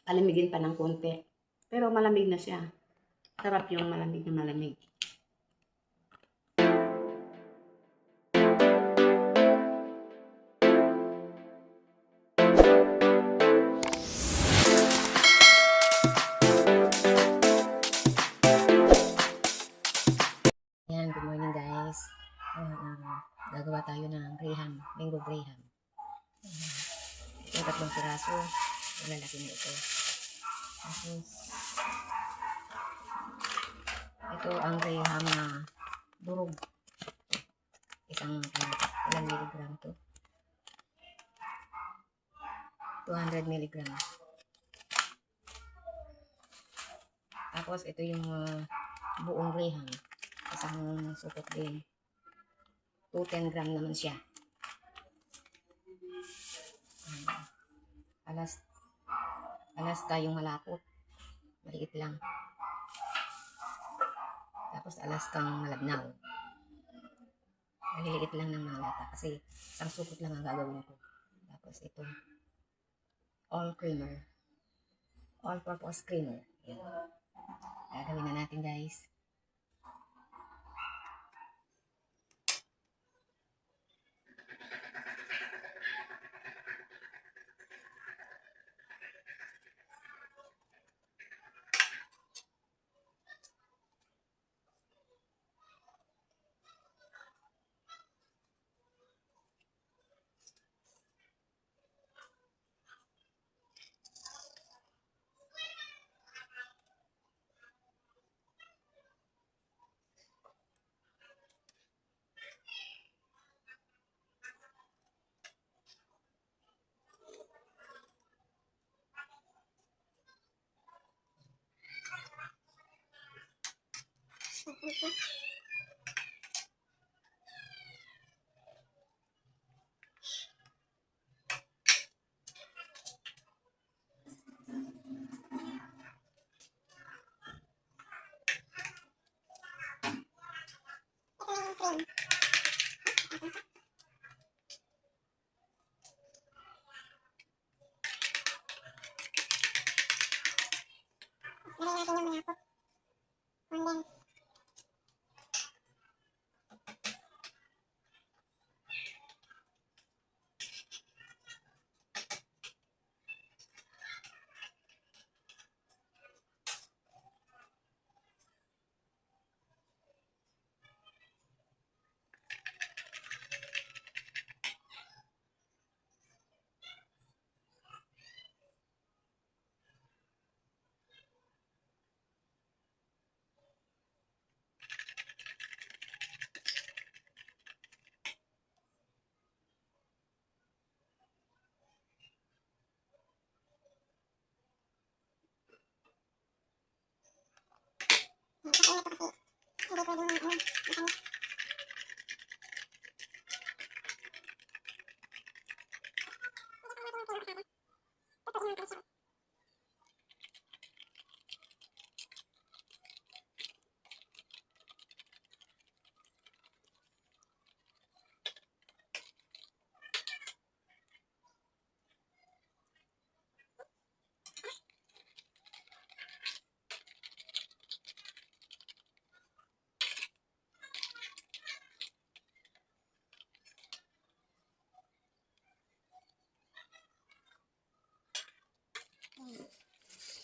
palamigin pa ng konti. Pero malamig na siya. Sarap yung malamig na malamig. Yan, good morning guys. Gagawa tayo ng graham, mango graham. Ito, 3 piraso. Malalaki na ito. Tapos, ito ang graham na durog. Isang, ilang milligram to? 200 milligram. Tapos, ito yung buong graham. Isang supot din. 210 gram naman siya. Alas tayong malapot. Maliit lang. Tapos alas kang malabnaw. Maliliit lang ng mga lata kasi isang supot lang ang gagawin ko. Tapos ito, all creamer. All-purpose creamer. Yan. Gagawin na natin guys.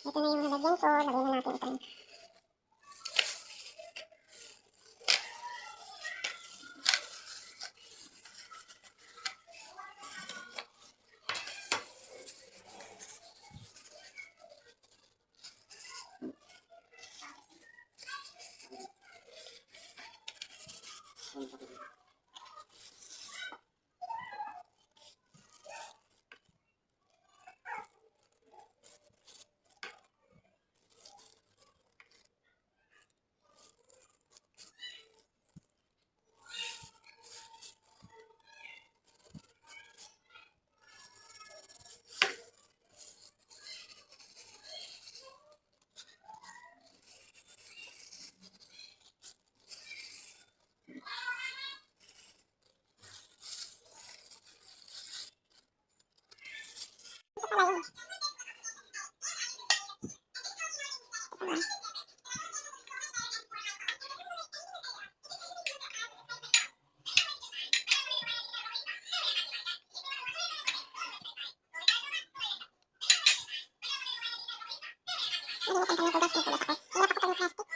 Ito na yung nalagyan ko. Lagyan na natin ito. Nalinisan ko yung hugas, naghugas ako. Hirap ako ng plastic.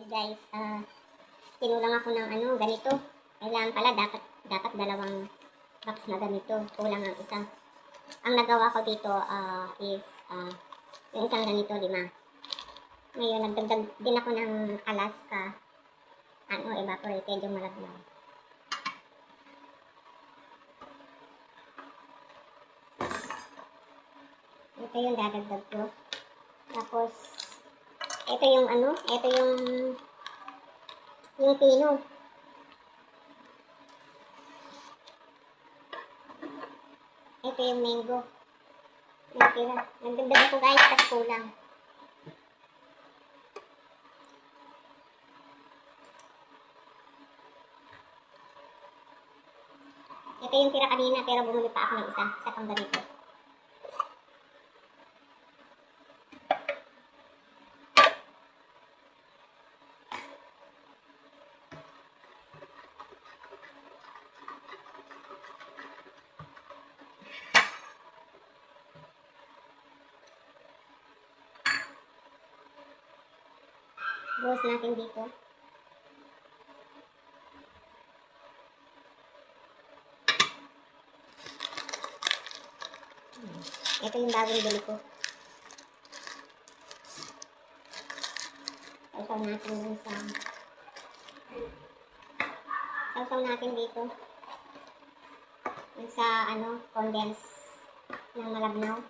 Guys, tinulang ako ng ganito. Kailangan pala dapat dalawang box na ganito. Kulang ang isa. Ang nagawa ko dito is yung isang ganito, 5. Ngayon, nagdagdag din ako ng Alaska. Evaporated yung malaglag. Ito yung dadagdag ko. Tapos, ito yung yung pino. Ito yung mango. Natira. Nagdagdag ako guys, kasi kulang. Ito yung tira kanina, pero bumuli pa ako ng isa pang ganito. Buhos natin dito. Ito yung bagong bili ko. Sausaw natin dun sa... Sausaw natin dito. Dun sa, condense ng malabnaw.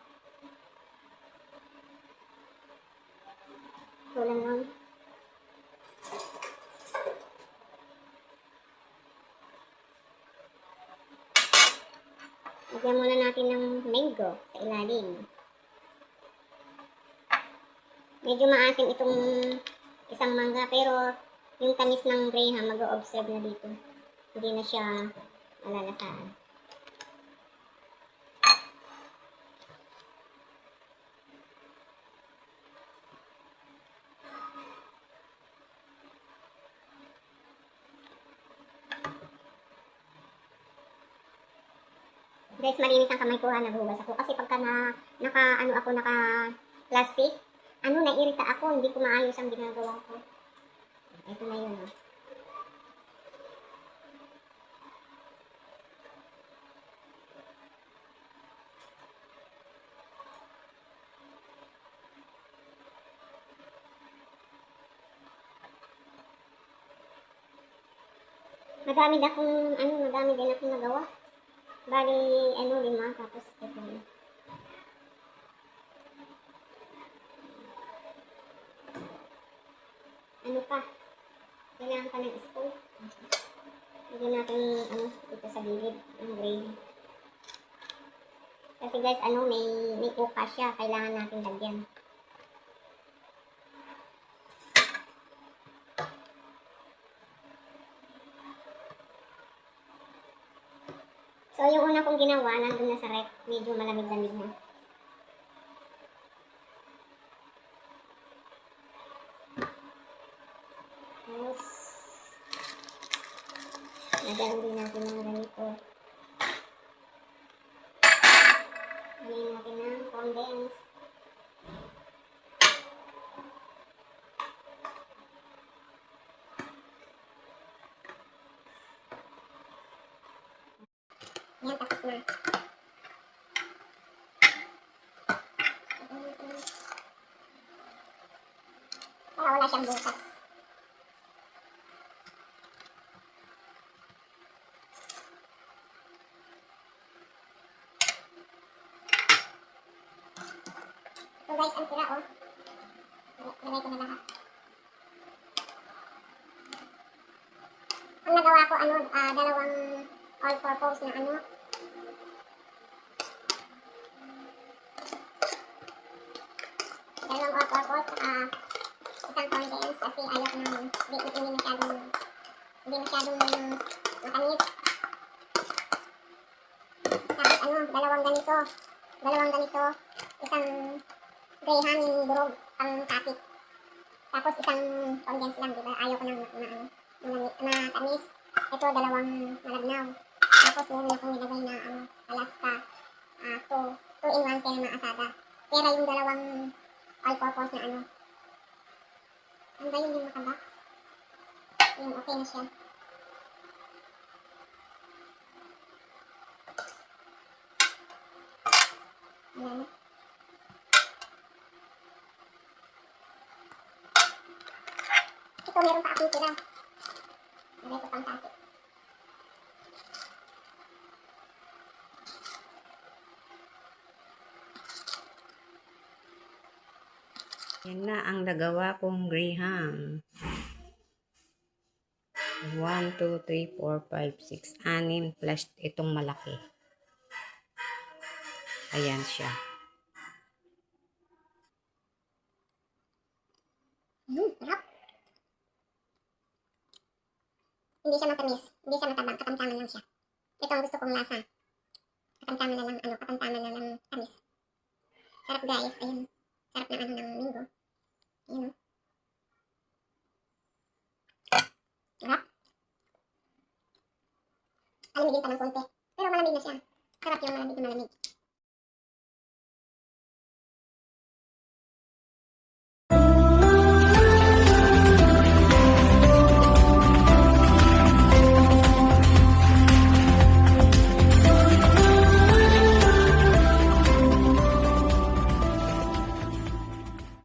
Kulang nun. Lagyan muna natin ng mango sa ilalim. Medyo maasim itong isang mangga, pero yung tamis ng graham mag-o-observe na dito. Hindi na siya malalasaan. Guys, malinis ang kamay ko naghugas ako. Kasi pagka naka plastic, nairita ako. Hindi ko maayos ang ginagawa ko. Ito na yun, Madami din akong nagawa. Bali, 5, tapos ito. Pa? Kailangan pa ng spoon. Lagyan natin, ito sa gilid, ng gravy. Kasi guys, ano, may kuka siya. Kailangan natin lagyan. So, yung una kong ginawa, nandun na sa rep. Medyo malamig-lamig na. Tapos, nagano din natin ng ganito. Lagyan natin ng condense. Yan, tapos na. Para wala siyang butas. So guys, ang tira oh. Lagay ko na lahat. Ang nagawa ko, ano, dalawang all-purpose na ano. Dalawang all-purpose, isang condense kasi ayaw ko ng hindi masyadong matamis. Tapos ano, dalawang ganito, isang graham yung durog pang kapit. Tapos isang condense lang, diba? Ayaw ko ng matamis. Ito, dalawang malabnaw. Tapos meron akong nilagay na Alaska, 2-in-1 sila na asada. Pero yung dalawang all-purpose na ano, ano ba yung makabox? Yung okay na siya. Ayan. Ito, meron pa akong tira. Lagay ko pang kapit. Yan na ang nagawa kong graham. 1, 2, 3, 4, 5, 6, 6 plus itong malaki. Ayan siya. Sarap. Hindi siya matamis, hindi siya matabang, katamtaman lang siya. Ito ang gusto kong lasa. Katamtaman na lang, katamtaman na lang tamis. Sarap guys, ayun. Sarap ng ng mango. Ayun. Sarap. Alamigin pa ng konti. Pero malamig na siya. Sarap yung malamig na malamig.